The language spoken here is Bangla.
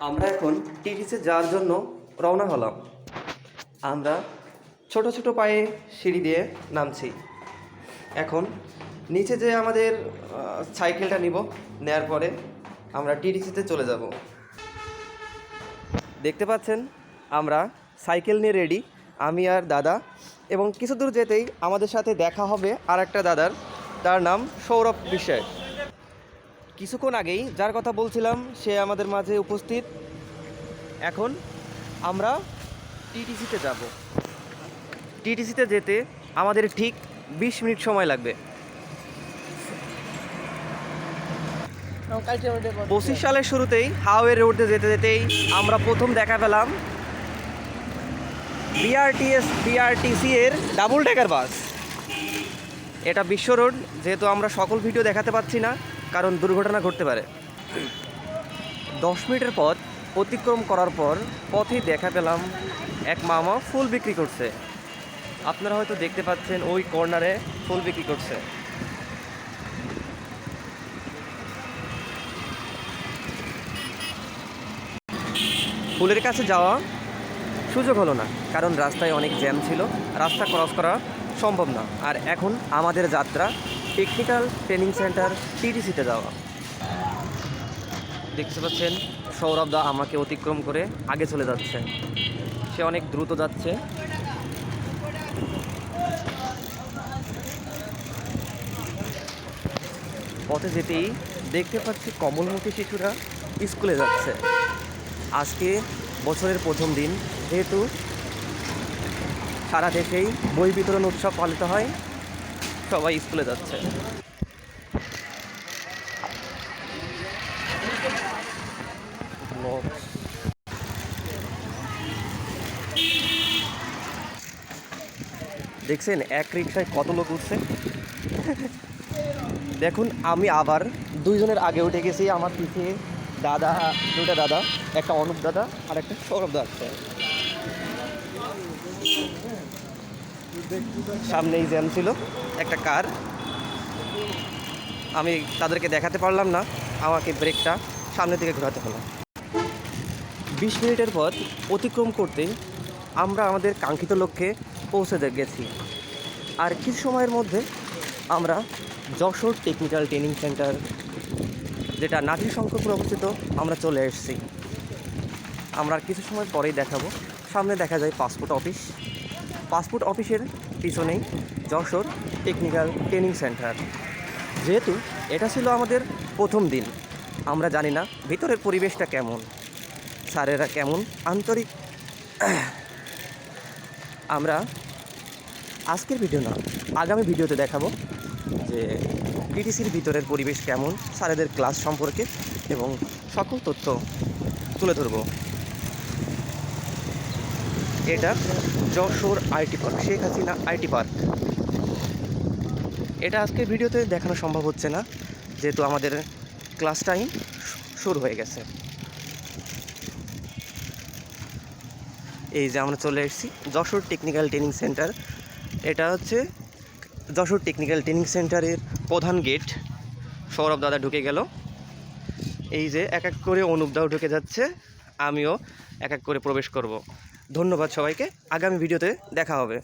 আমরা এখন টিটিসে যাওয়ার জন্য রওনা হলাম। আমরা ছোট ছোট পায়ে সিঁড়ি দিয়ে নামছি। এখন নিচে যে আমাদের সাইকেলটা নিব, নেয়ার পরে আমরা টিটিসিতে চলে যাব। দেখতে পাচ্ছেন আমরা সাইকেল নিয়ে রেডি, আমি আর দাদা। এবং কিছু দূর যেতেই আমাদের সাথে দেখা হবে আর একটা দাদার, তার নাম সৌরভ বিশ্বাস। কিছুক্ষণ আগেই যার কথা বলছিলাম সে আমাদের মাঝে উপস্থিত। এখন আমরা টিটিসিতে যাব। টিটিসিতে যেতে আমাদের ঠিক 20 মিনিট সময় লাগবে। 25 সালের শুরুতেই হাওয়ে রোডে যেতে যেতেই আমরা প্রথম দেখা পেলাম বিআরটিসি এর ডাবল ডেকার বাস। এটা বিশ্ব রোড, যেহেতু আমরা সকল ভিডিও দেখাতে পাচ্ছি না কারণ দুর্ঘটনা ঘটতে পারে। 10 মিনিটের পথ অতিক্রম করার পর পথেই দেখা পেলাম এক মামা ফুল বিক্রি করছে। আপনারা হয়তো দেখতে পাচ্ছেন ওই কর্নারে ফুল বিক্রি করছে। ফুলের কাছে যাওয়া সুযোগ হলো না কারণ রাস্তায় অনেক জ্যাম ছিল, রাস্তা ক্রস করা সম্ভব না। আর এখন আমাদের যাত্রা টেকনিক্যাল ট্রেনিং সেন্টার টিটিসিতে যাওয়া। দেখতে পাচ্ছেন সৌরভ দা আমাকে অতিক্রম করে আগে চলে যাচ্ছে, সে অনেক দ্রুত যাচ্ছে। পথে যেতেই দেখতে পাচ্ছি কমলমুখী শিশুরা স্কুলে যাচ্ছে। আজকে বছরের প্রথম দিন, যেহেতু সারা দেশেই বই বিতরণ উৎসব পালিত হয়, সবাই স্কুলে যাচ্ছে। দেখছেন এক রিক্সায় কত লোক উঠছে। দেখুন আমি আবার দুইজনের আগে উঠে গেছি। আমার পিছিয়ে দাদা, দুটা দাদা, একটা অনুপ দাদা আর একটা সৌরভ দা আছে। সামনেই জ্যাম ছিল একটা কার, আমি তাদেরকে দেখাতে পারলাম না, আমাকে ব্রেকটা সামনের দিকে ঘোরাতে হলো। 20 মিনিটের পথ অতিক্রম করতে আমরা আমাদের কাঙ্ক্ষিত লক্ষ্যে পৌঁছে গেছি। আর কিছু সময়ের মধ্যে আমরা যশোর টেকনিক্যাল ট্রেনিং সেন্টার, যেটা নাটির শঙ্করপুর অবস্থিত, আমরা চলে এসেছি। আমরা কিছু সময় পরেই দেখাবো। সামনে দেখা যায় পাসপোর্ট অফিস। পাসপোর্ট অফিসের পিছনেই যশোর টেকনিক্যাল ট্রেনিং সেন্টার। যেহেতু এটা ছিল আমাদের প্রথম দিন, আমরা জানি না ভিতরের পরিবেশটা কেমন, স্যারেরা কেমন আন্তরিক। আমরা আজকের ভিডিও না, আগামী ভিডিওতে দেখাবো যে টিটিসির ভিতরের পরিবেশ কেমন, স্যারেদের ক্লাস সম্পর্কে এবং সকল তথ্য তুলে ধরব। এটা Jessore IT park, Sheikh Hasina IT park. এটা আজকের ভিডিওতে দেখানো সম্ভব হচ্ছে না, যেহেতু আমাদের ক্লাস টাইম শুরু হয়ে গেছে। এই যে আমরা চলে এসেছি যশোর টেকনিক্যাল ট্রেনিং সেন্টার। এটা হচ্ছে যশোর টেকনিক্যাল ট্রেনিং সেন্টারের প্রধান গেট। সৌরভ দাদা ঢুকে গেল। এই যে এক এক করে অনুপ দাও ঢুকে যাচ্ছে, আমিও এক এক করে প্রবেশ করব। ধন্যবাদ সবাইকে, আগামী ভিডিওতে দেখা হবে।